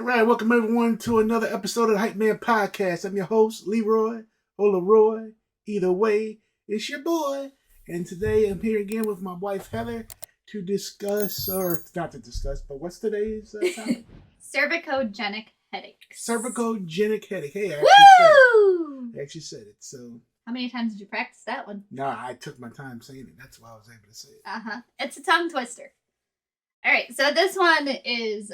All right, welcome everyone to another episode of the Hype Man Podcast. I'm your host, Leroy, or Leroy. Either way, it's your boy. And today I'm here again with my wife, Heather, to discuss, or not to discuss, but what's today's topic? Cervicogenic headaches. Cervicogenic headache. Hey, I actually said it. So, how many times did you practice that one? No, I took my time saying it. That's why I was able to say it. It's a tongue twister. All right, so this one is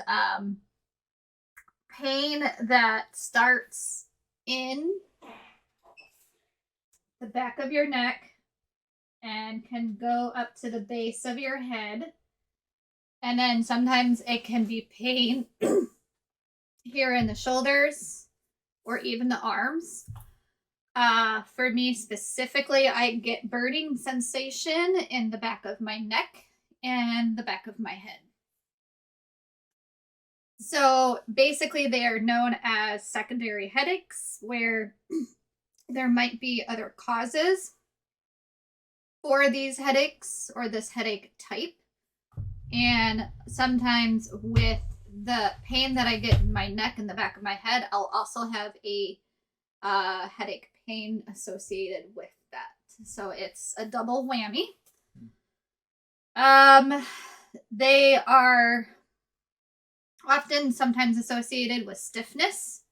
pain that starts in the back of your neck and can go up to the base of your head. And then sometimes it can be pain here in the shoulders or even the arms. For me specifically, I get burning sensation in the back of my neck and the back of my head. So basically they are known as secondary headaches, where there might be other causes for these headaches or this headache type. And sometimes with the pain that I get in my neck and the back of my head, I'll also have a headache pain associated with that. So it's a double whammy. They are often sometimes associated with stiffness.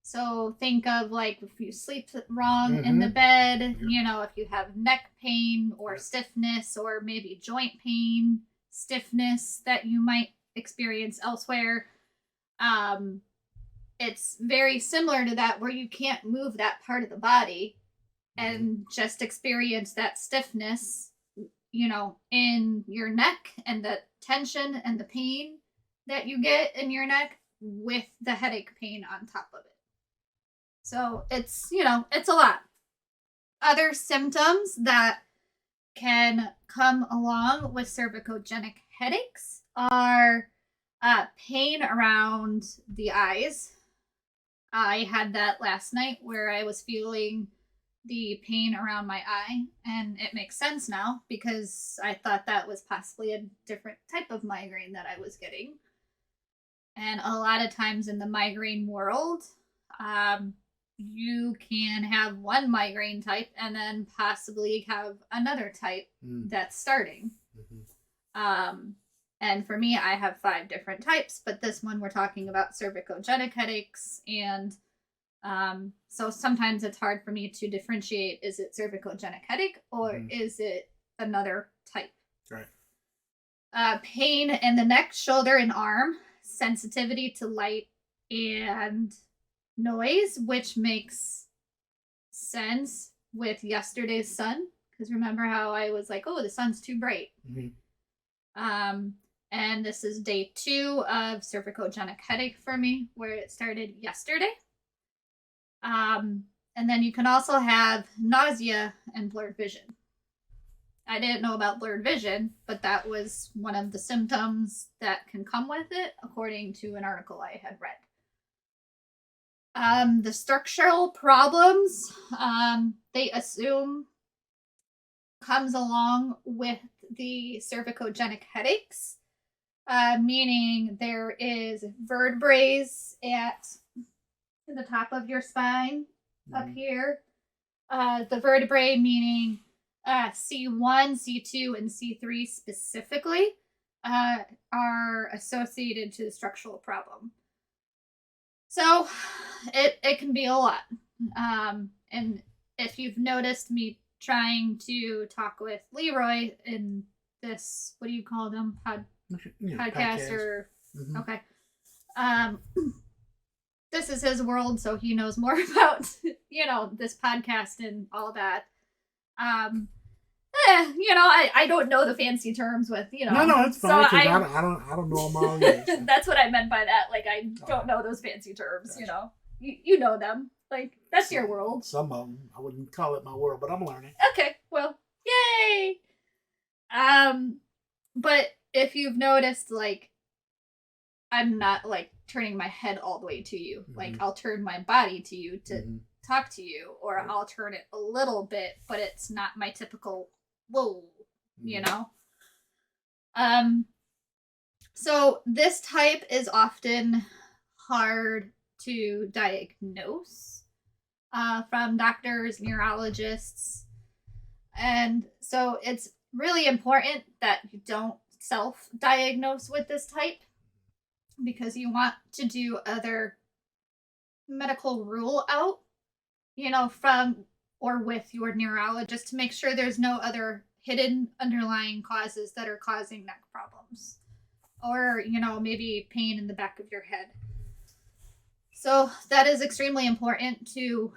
So think of like if you sleep wrong in the bed, you know, if you have neck pain or stiffness, or maybe joint pain, stiffness that you might experience elsewhere. It's very similar to that, where you can't move that part of the body and just experience that stiffness, you know, in your neck, and the tension and the pain that you get in your neck with the headache pain on top of it. So it's, you know, it's a lot. Other symptoms that can come along with cervicogenic headaches are pain around the eyes. I had that last night where I was feeling the pain around my eye, and it makes sense now because I thought that was possibly a different type of migraine that I was getting. And a lot of times in the migraine world, you can have one migraine type and then possibly have another type that's starting. And for me, I have 5 different types, but this one we're talking about cervicogenic headaches. And so sometimes it's hard for me to differentiate, is it cervicogenic headache or is it another type? Right. Pain in the neck, shoulder, and arm, sensitivity to light and noise, which makes sense with yesterday's sun, because remember how I was like, oh, the sun's too bright. And this is day 2 of cervicogenic headache for me, where it started yesterday. And then you can also have nausea and blurred vision. I didn't know about blurred vision, but that was one of the symptoms that can come with it, according to an article I had read. The structural problems, they assume comes along with the cervicogenic headaches, meaning there is vertebrae at the top of your spine up here. The vertebrae meaning C1, C2, and C3 specifically are associated to the structural problem. So it can be a lot. And if you've noticed me trying to talk with Leroy in this, what do you call them? Podcast or okay. This is his world, so he knows more about, you know, this podcast and all that. You know, I don't know the fancy terms with, you know. No, it's fine. So I don't know them all either. So. That's what I meant by that. Like, I don't know those fancy terms. Gotcha. You know. You know them. Like, that's your world. Some of them. I wouldn't call it my world, but I'm learning. Okay, well, yay! But if you've noticed, like, I'm not, like, turning my head all the way to you. Like, I'll turn my body to you to talk to you, or I'll turn it a little bit, but it's not my typical, whoa, you know? So this type is often hard to diagnose from doctors, neurologists. And so it's really important that you don't self-diagnose with this type, because you want to do other medical rule out, from or with your neurologist to make sure there's no other hidden underlying causes that are causing neck problems, or, maybe pain in the back of your head. So that is extremely important to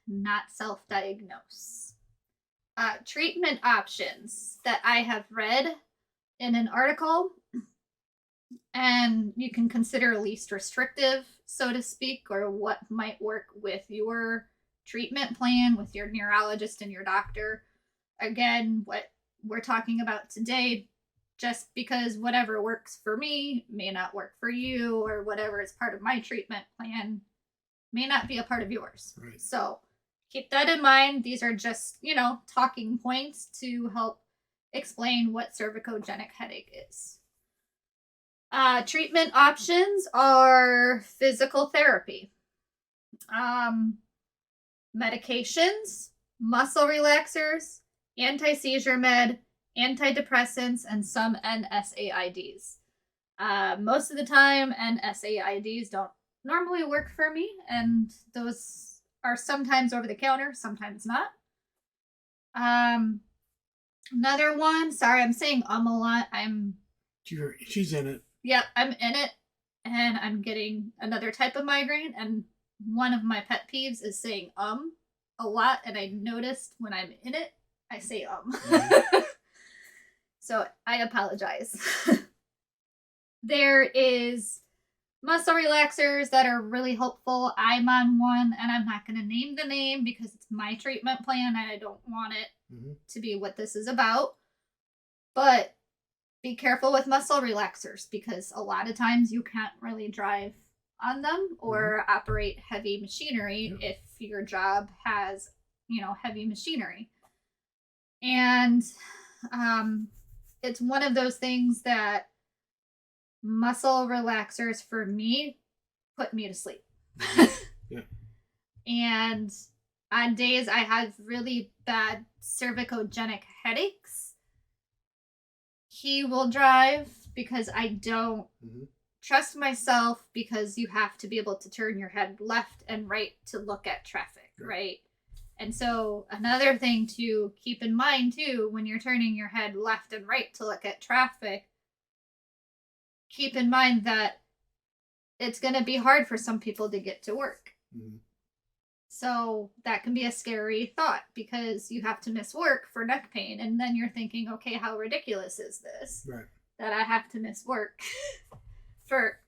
not self-diagnose. Treatment options that I have read in an article, and you can consider least restrictive, so to speak, or what might work with your treatment plan with your neurologist and your doctor. Again, what we're talking about today, just because whatever works for me may not work for you, or whatever is part of my treatment plan may not be a part of yours. Right. So keep that in mind. These are just, talking points to help explain what cervicogenic headache is. Treatment options are physical therapy, medications, muscle relaxers, anti-seizure med, antidepressants, and some NSAIDs. Most of the time, NSAIDs don't normally work for me, and those are sometimes over the counter, sometimes not. Another one, sorry, I'm saying a lot. She's in it. Yep, I'm in it, and I'm getting another type of migraine, and one of my pet peeves is saying a lot, and I noticed when I'm in it, I say Mm-hmm. So I apologize. There is muscle relaxers that are really helpful. I'm on one, and I'm not going to name the name because it's my treatment plan, and I don't want it to be what this is about. But be careful with muscle relaxers, because a lot of times you can't really drive on them or operate heavy machinery if your job has, heavy machinery. And it's one of those things that muscle relaxers for me put me to sleep. Yeah. And on days I have really bad cervicogenic headaches, he will drive because I don't trust myself, because you have to be able to turn your head left and right to look at traffic, right? And so another thing to keep in mind too, when you're turning your head left and right to look at traffic, keep in mind that it's going to be hard for some people to get to work. So that can be a scary thought, because you have to miss work for neck pain, and then you're thinking, okay, how ridiculous is this? Right. That I have to miss work for,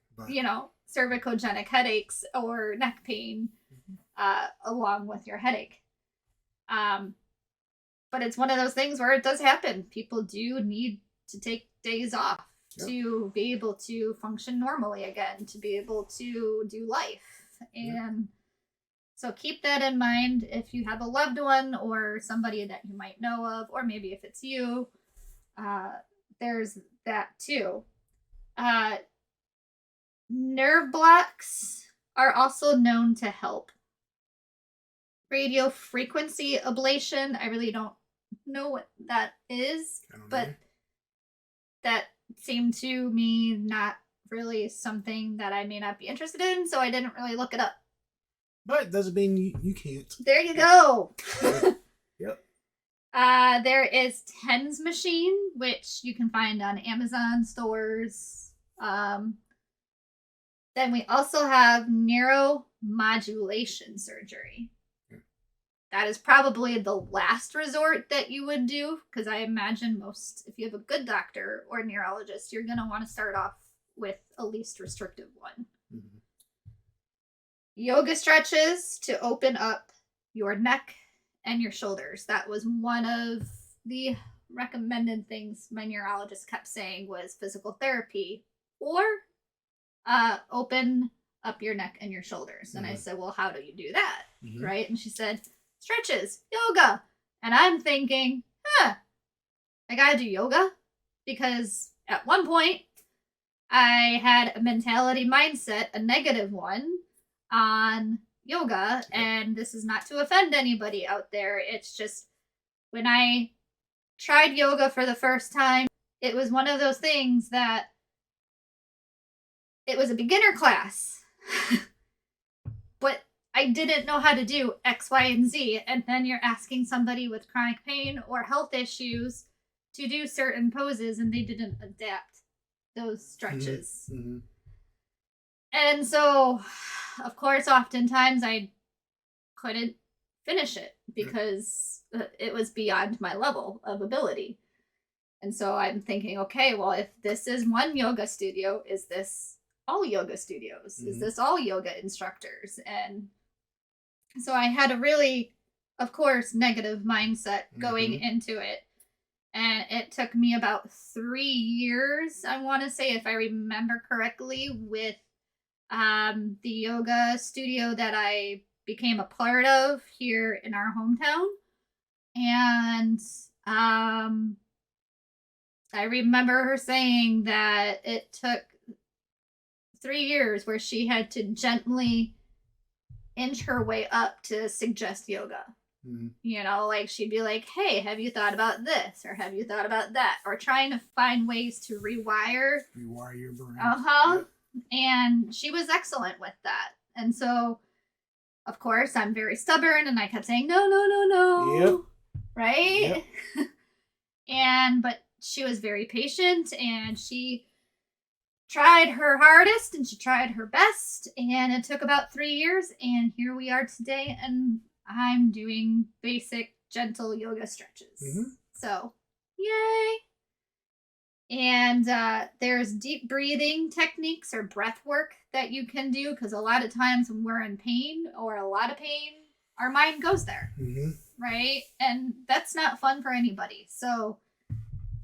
cervicogenic headaches or neck pain along with your headache. But it's one of those things where it does happen. People do need to take days off to be able to function normally again, to be able to do life. And so keep that in mind if you have a loved one or somebody that you might know of, or maybe if it's you, there's that too. Nerve blocks are also known to help. Radio frequency ablation, I really don't know what that is, but that seemed to me not really something that I may not be interested in, so I didn't really look it up. But it doesn't mean you can't. There you go. Yep. There is TENS machine, which you can find on Amazon stores. Then we also have neuromodulation surgery. That is probably the last resort that you would do, because I imagine if you have a good doctor or neurologist, you're going to want to start off with a least restrictive one. Yoga stretches to open up your neck and your shoulders. That was one of the recommended things my neurologist kept saying, was physical therapy or open up your neck and your shoulders. And I said, well, how do you do that? Right? And she said, stretches, yoga. And I'm thinking, I gotta do yoga, because at one point I had a mentality mindset, a negative one, on yoga. And this is not to offend anybody out there. It's just when I tried yoga for the first time, it was one of those things that it was a beginner class, but I didn't know how to do X, Y, and Z. And then you're asking somebody with chronic pain or health issues to do certain poses, and they didn't adapt those stretches. Mm-hmm. And so, of course, oftentimes I couldn't finish it because it was beyond my level of ability. And so I'm thinking, okay, well, if this is one yoga studio, is this all yoga studios? Mm-hmm. Is this all yoga instructors? And so I had a really, of course, negative mindset going into it. And it took me about 3 years, I want to say, if I remember correctly, with the yoga studio that I became a part of here in our hometown. And I remember her saying that it took 3 years where she had to gently inch her way up to suggest yoga. Mm-hmm. You know, like she'd be like, hey, have you thought about this? Or have you thought about that? Or trying to find ways to rewire your brain. Yep. And she was excellent with that. And so, of course, I'm very stubborn and I kept saying, no. Yep. Right? Yep. But she was very patient and she tried her hardest and she tried her best. And it took about 3 years. And here we are today. And I'm doing basic, gentle yoga stretches. Mm-hmm. So, yay. And there's deep breathing techniques or breath work that you can do because a lot of times when we're in pain or a lot of pain, our mind goes there, right? And that's not fun for anybody. So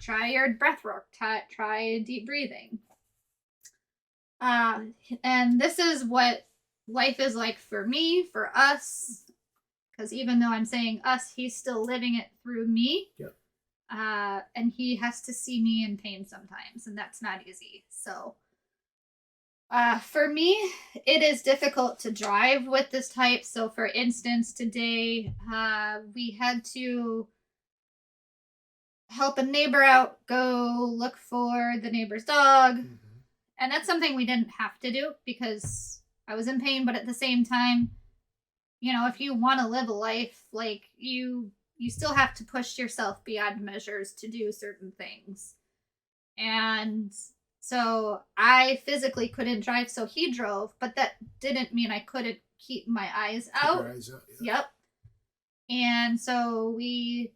try your breath work, try deep breathing. And this is what life is like for me, for us, because even though I'm saying us, he's still living it through me. Yep. And he has to see me in pain sometimes, and that's not easy. So, for me, it is difficult to drive with this type. So, for instance, today, we had to help a neighbor out, go look for the neighbor's dog. And that's something we didn't have to do because I was in pain, but at the same time, you know, if you want to live a life, like you still have to push yourself beyond measures to do certain things. And so I physically couldn't drive, so he drove, but that didn't mean I couldn't keep my eyes out. Yep. And so we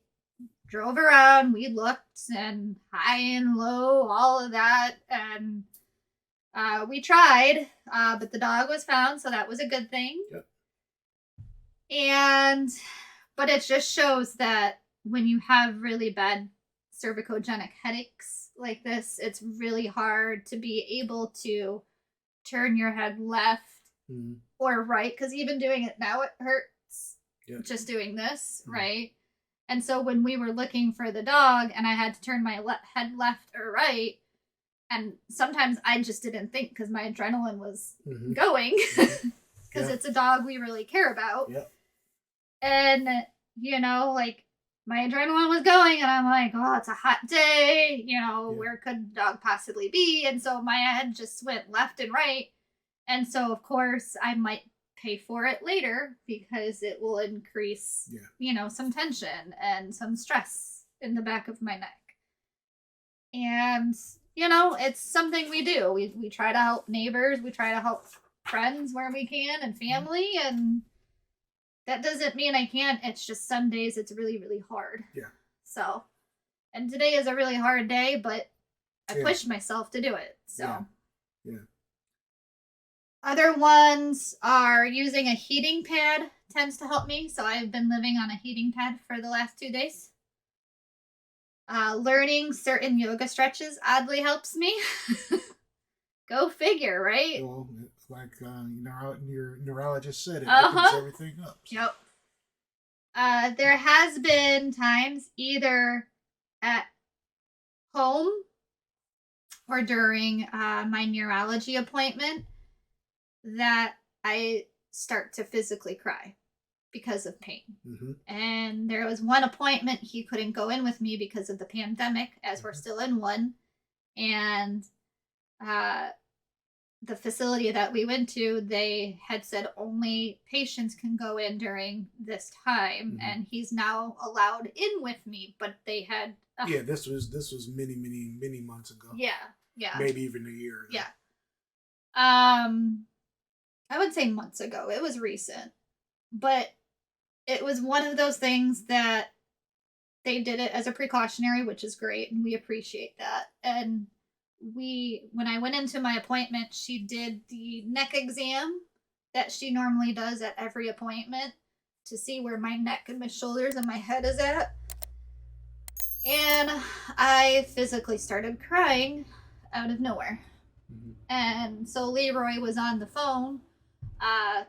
drove around, we looked, and high and low, all of that, and we tried, but the dog was found, so that was a good thing. Yep. But it just shows that when you have really bad cervicogenic headaches like this, it's really hard to be able to turn your head left or right, because even doing it now, it hurts. Yep. Just doing this, right? And so when we were looking for the dog and I had to turn my head left or right, and sometimes I just didn't think because my adrenaline was going because it's a dog we really care about. Yep. And, you know, like my adrenaline was going and I'm like, oh, it's a hot day. You know, where could the dog possibly be? And so my head just went left and right. And so, of course, I might pay for it later because it will increase, you know, some tension and some stress in the back of my neck. And, you know, it's something we do. We try to help neighbors. We try to help friends where we can and family. And that doesn't mean I can't. It's just some days it's really, really hard. Yeah. So, and today is a really hard day, but I pushed myself to do it. So. Yeah. Other ones are using a heating pad tends to help me. So I've been living on a heating pad for the last 2 days. Learning certain yoga stretches oddly helps me. Go figure, right? Well, like your neurologist said, it opens everything up. So. Yep. There has been times either at home or during my neurology appointment that I start to physically cry because of pain. Mm-hmm. And there was one appointment he couldn't go in with me because of the pandemic, as we're still in one. And the facility that we went to, they had said only patients can go in during this time, and he's now allowed in with me. But they had yeah, this was many months ago. Yeah, maybe even a year ago. Yeah, I would say months ago. It was recent, but it was one of those things that they did it as a precautionary, which is great, and we appreciate that. And when I went into my appointment, she did the neck exam that she normally does at every appointment to see where my neck and my shoulders and my head is at. And I physically started crying out of nowhere. Mm-hmm. And so Leroy was on the phone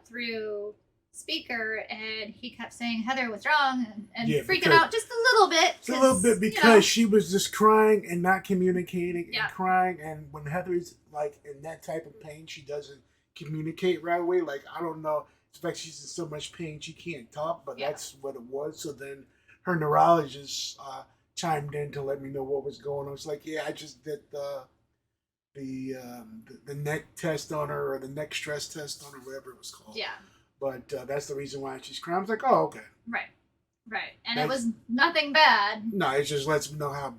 through speaker, and he kept saying, "Heather, what's wrong?" and freaking out just a little bit. Just a little bit, because she was just crying and not communicating and crying. And when Heather's like in that type of pain, she doesn't communicate right away. Like, I don't know. In fact, she's in so much pain she can't talk, but that's what it was. So then her neurologist chimed in to let me know what was going on. It's like, yeah, I just did the neck test on her, or the neck stress test on her, whatever it was called. Yeah. But that's the reason why she's crying. I was like, oh, okay. Right. And it was nothing bad. No, it just lets me know how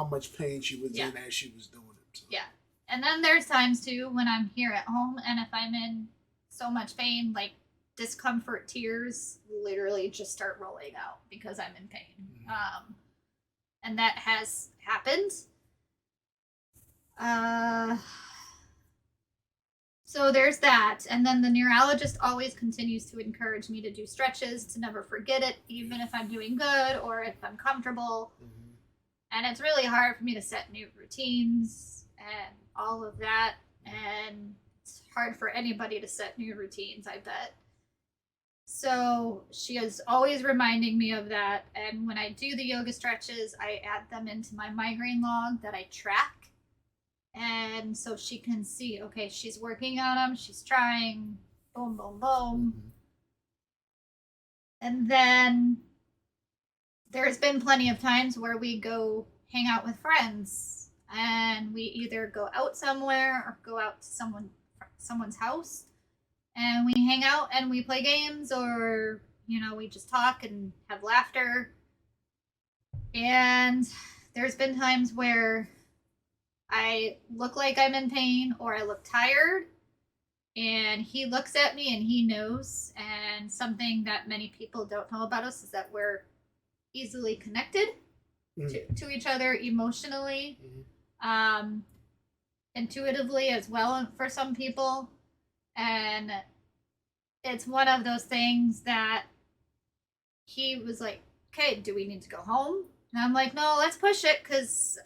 much pain she was in as she was doing it. So. Yeah. And then there's times, too, when I'm here at home, and if I'm in so much pain, like discomfort tears literally just start rolling out because I'm in pain. Mm-hmm. And that has happened. So there's that. And then the neurologist always continues to encourage me to do stretches, to never forget it, even if I'm doing good or if I'm comfortable. Mm-hmm. And it's really hard for me to set new routines and all of that. And it's hard for anybody to set new routines, I bet. So she is always reminding me of that. And when I do the yoga stretches, I add them into my migraine log that I track. And so she can see, okay, she's working on them, she's trying, boom, boom, boom. Mm-hmm. And then there's been plenty of times where we go hang out with friends, and we either go out somewhere or go out to someone's house, and we hang out and we play games, or, we just talk and have laughter. And there's been times where I look like I'm in pain, or I look tired, and he looks at me and he knows. And something that many people don't know about us is that we're easily connected to each other emotionally, intuitively as well for some people. And it's one of those things that he was like, okay, do we need to go home? And I'm like, no, let's push it, because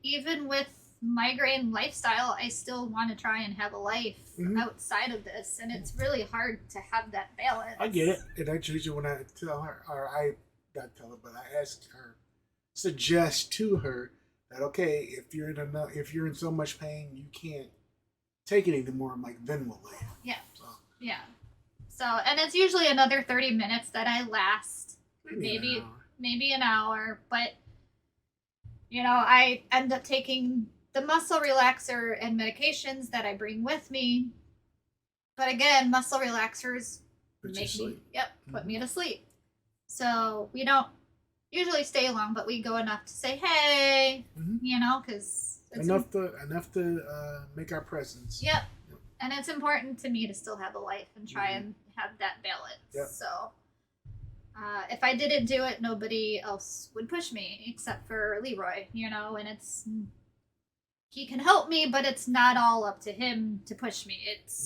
even with migraine lifestyle, I still want to try and have a life outside of this, and it's really hard to have that balance. I get it, and that's usually when I tell her, or I not tell her, but I ask her, suggest to her that, okay, if you're in so much pain you can't take it anymore, I'm like, then we'll leave. So, and it's usually another 30 minutes that I last, maybe an hour, but I end up taking the muscle relaxer and medications that I bring with me. But again, muscle relaxers put me to sleep. So we don't usually stay long, but we go enough to say, hey, because it's enough to make our presence. Yep. And it's important to me to still have a life and try and have that balance. Yep. So if I didn't do it, nobody else would push me except for Leroy, and he can help me, but it's not all up to him to push me. It's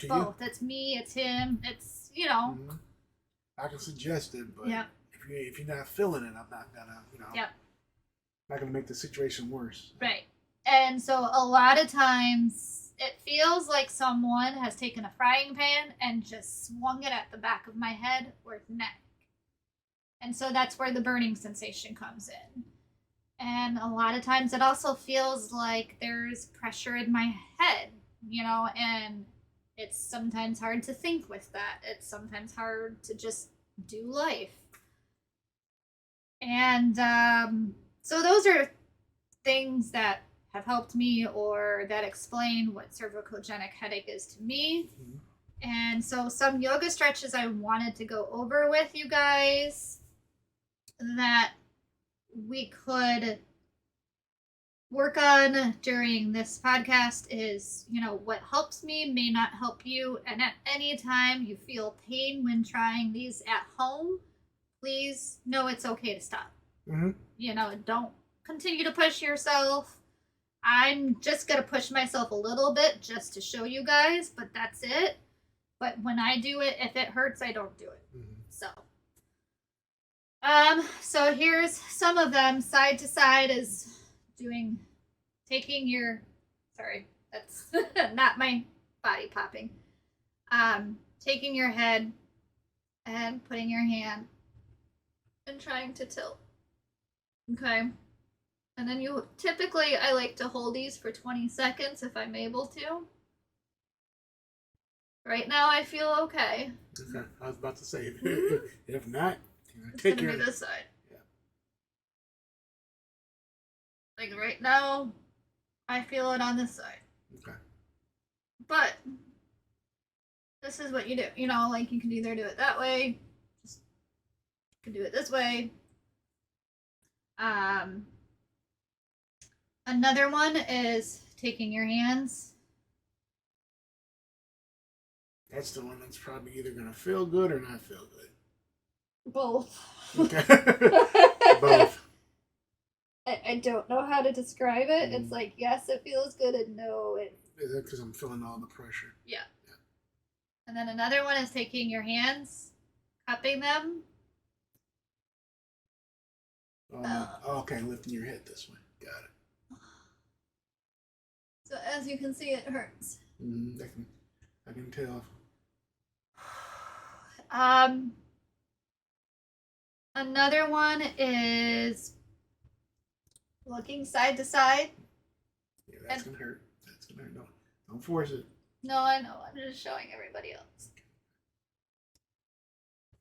both. You. It's me, it's him, it's, I can suggest it, but if you're not feeling it, I'm not gonna, not gonna make the situation worse. Right. And so a lot of times it feels like someone has taken a frying pan and just swung it at the back of my head or neck. And so that's where the burning sensation comes in. And a lot of times it also feels like there's pressure in my head, and it's sometimes hard to think with that. It's sometimes hard to just do life. And so those are things that have helped me or that explain what cervicogenic headache is to me. Mm-hmm. And so some yoga stretches I wanted to go over with you guys that we could work on during this podcast is, what helps me may not help you. And at any time you feel pain when trying these at home, please know it's okay to stop. Mm-hmm. Don't continue to push yourself. I'm just going to push myself a little bit just to show you guys, but that's it. But when I do it, if it hurts, I don't do it. Mm-hmm. So here's some of them. Side to side is taking your, sorry, that's not my body popping. Taking your head and putting your hand and trying to tilt. Okay. And then I like to hold these for 20 seconds if I'm able to. Right now I feel okay. Okay. I was about to say, if not, it's going to be this side. Yeah. Like right now, I feel it on this side. Okay. But this is what you do. You can either do it that way, you can do it this way. Another one is taking your hands. That's the one that's probably either going to feel good or not feel good. Both. Okay. Both. I don't know how to describe it. It's like, yes, it feels good, and no, it... Is that because I'm feeling all the pressure? Yeah. And then another one is taking your hands, cupping them. Okay, lifting your head this way. Got it. So as you can see, it hurts. I can tell. Another one is looking side to side. Yeah, that's gonna hurt. That's gonna hurt. No, don't force it. No, I know. I'm just showing everybody else.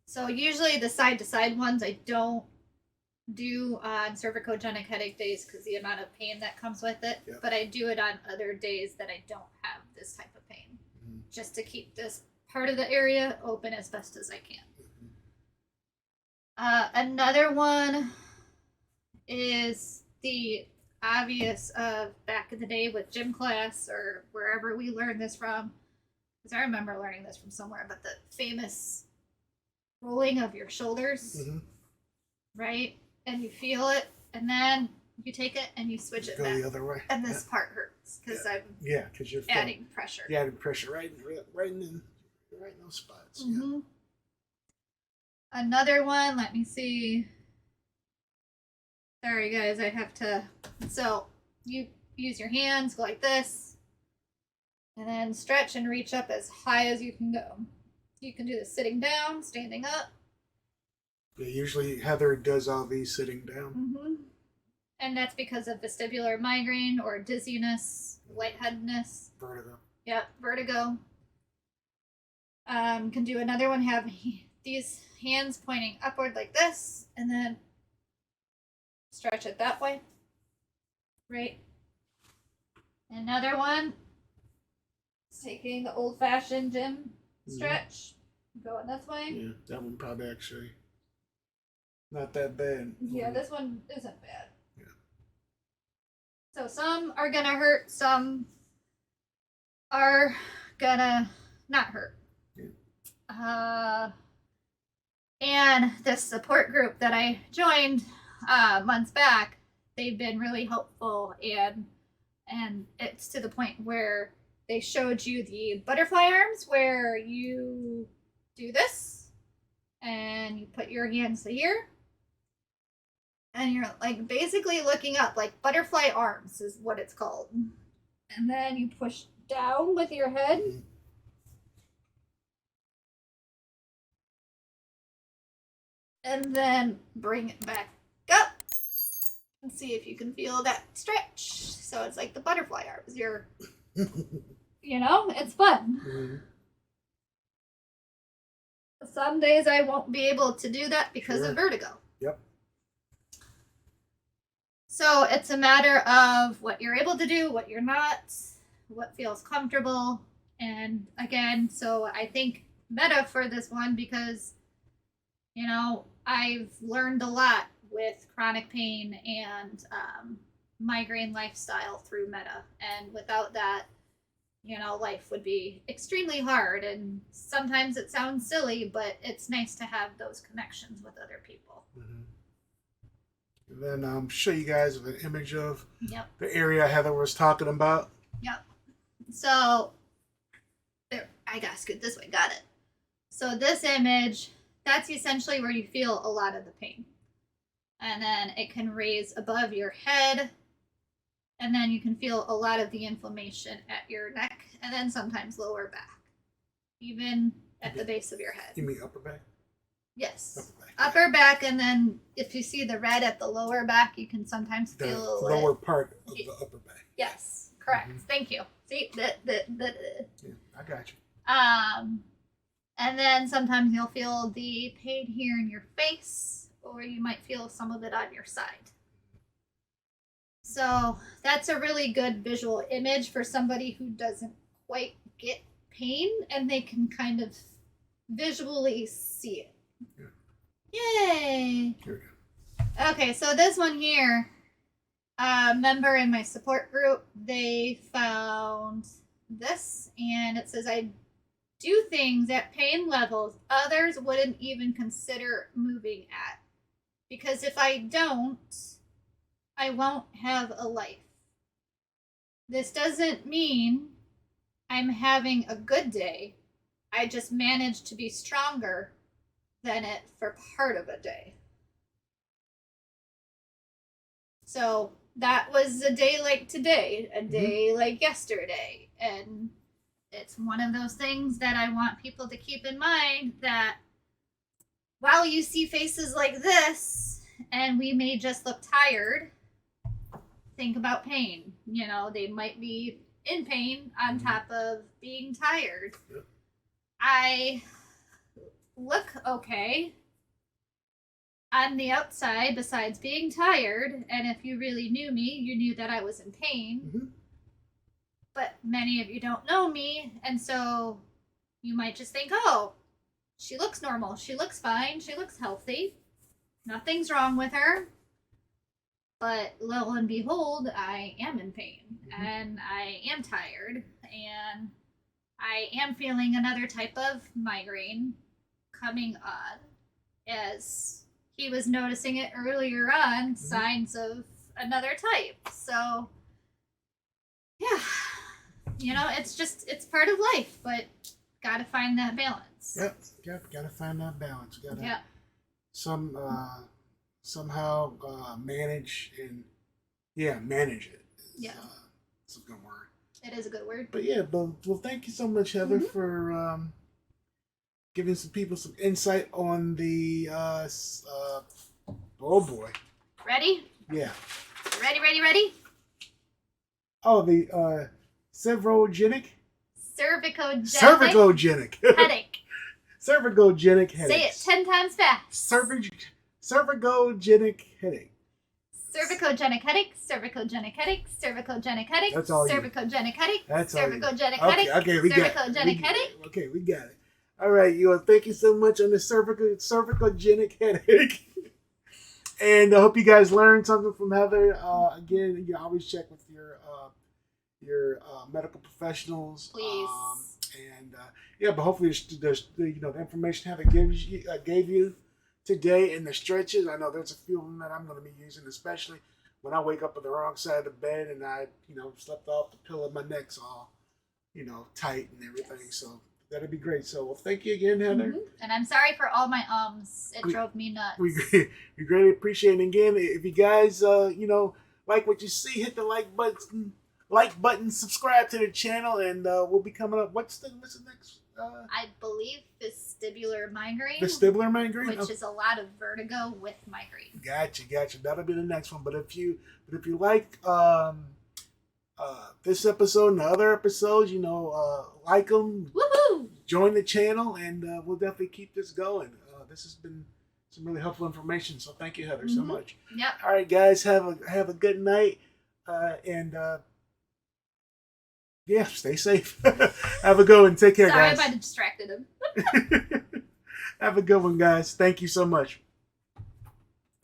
So usually the side to side ones I don't do on cervicogenic headache days because the amount of pain that comes with it. Yep. But I do it on other days that I don't have this type of pain, just to keep this part of the area open as best as I can. Another one is the obvious of back in the day with gym class or wherever we learned this from, because I remember learning this from somewhere, but the famous rolling of your shoulders, right? And you feel it, and then you take it and you switch it back the other way, and this part hurts because I'm because you're adding pressure. You're adding pressure right in those spots. Mm-hmm. Yeah. Another one, let me see. Sorry guys, I have to. So you use your hands, go like this, and then stretch and reach up as high as you can go. You can do this sitting down, standing up. Yeah, usually Heather does all these sitting down. And that's because of vestibular migraine or dizziness, lightheadedness. Vertigo. Yep, vertigo. Can do another one, have these hands pointing upward like this, and then stretch it that way. Right? Another one is taking the old-fashioned gym stretch, going this way. Yeah, that one probably actually not that bad. Yeah, this one isn't bad. Yeah. So some are gonna hurt, some are gonna not hurt. Yeah. And this support group that I joined months back, they've been really helpful, and it's to the point where they showed you the butterfly arms where you do this and you put your hands here and you're like basically looking up, like butterfly arms is what it's called. And then you push down with your head. And then bring it back up. And see if you can feel that stretch. So it's like the butterfly arms. It's fun. Mm-hmm. Some days I won't be able to do that because of vertigo. Yep. So it's a matter of what you're able to do, what you're not, what feels comfortable. And again, so I think meta for this one because, I've learned a lot with chronic pain and migraine lifestyle through meta. And without that, life would be extremely hard. And sometimes it sounds silly, but it's nice to have those connections with other people. Mm-hmm. And then show you guys an image of Yep. the area Heather was talking about. Yep. So, there, I gotta scoot this way. Got it. So this image, that's essentially where you feel a lot of the pain. And then it can raise above your head. And then you can feel a lot of the inflammation at your neck. And then sometimes lower back. Even at the base of your head. You mean upper back? Yes. Upper back, and then if you see the red at the lower back, you can sometimes The feel lower part of the upper back. Yes, correct. Mm-hmm. Thank you. See, Yeah, I got you. And then sometimes you'll feel the pain here in your face, or you might feel some of it on your side. So that's a really good visual image for somebody who doesn't quite get pain, and they can kind of visually see it. Yeah. Yay! Here we go. Okay, so this one here, a member in my support group, they found this, and it says, I do things at pain levels others wouldn't even consider moving at. Because if I don't, I won't have a life. This doesn't mean I'm having a good day. I just managed to be stronger than it for part of a day. So that was a day like today, a day like yesterday. And it's one of those things that I want people to keep in mind, that while you see faces like this and we may just look tired, think about pain. They might be in pain on top of being tired. Yep. I look okay on the outside besides being tired, and if you really knew me, you knew that I was in pain. Mm-hmm. But many of you don't know me, and so you might just think, oh, she looks normal, she looks fine, she looks healthy, nothing's wrong with her. But lo and behold, I am in pain, and I am tired, and I am feeling another type of migraine coming on, as he was noticing it earlier on, signs of another type. So, yeah, it's part of life, but gotta find that balance. Yep, gotta find that balance. Gotta somehow manage manage it. It's a good word. It is a good word. But well, thank you so much, Heather, for giving some people some insight on the oh boy. Ready? Yeah. Ready? Oh, the cervicogenic headache. Cervicogenic headache. Say it 10 times fast. Cervicogenic headache. Cervicogenic headache. Cervicogenic headache. Cervicogenic headache. That's all. Cervicogenic headache. That's all. Cervicogenic headache. Okay, we got it. Cervicogenic headache. Okay, we got it. All right, thank you so much on the cervicogenic headache. And I hope you guys learned something from Heather. Again, you always check with your medical professionals. Please. But hopefully the information Heather gave you today and the stretches. I know there's a few of them that I'm going to be using, especially when I wake up on the wrong side of the bed and I slept off the pillow, my neck's all tight and everything. Yes. So that'd be great. So well, thank you again, Heather. And I'm sorry for all my ums. It drove me nuts. We greatly appreciate it. And again, if you guys like what you see, hit the like button, subscribe to the channel, and we'll be coming up. What's the next I believe vestibular migraine. Vestibular migraine, which is a lot of vertigo with migraine. Gotcha. That'll be the next one. But if you like this episode and the other episodes, like them, woohoo! Join the channel, and we'll definitely keep this going. This has been some really helpful information. So thank you, Heather, so much. Yep. All right, guys, have a good night, and yeah, stay safe. Have a good one. Take care, Sorry guys. if I distracted him. Have a good one, guys. Thank you so much.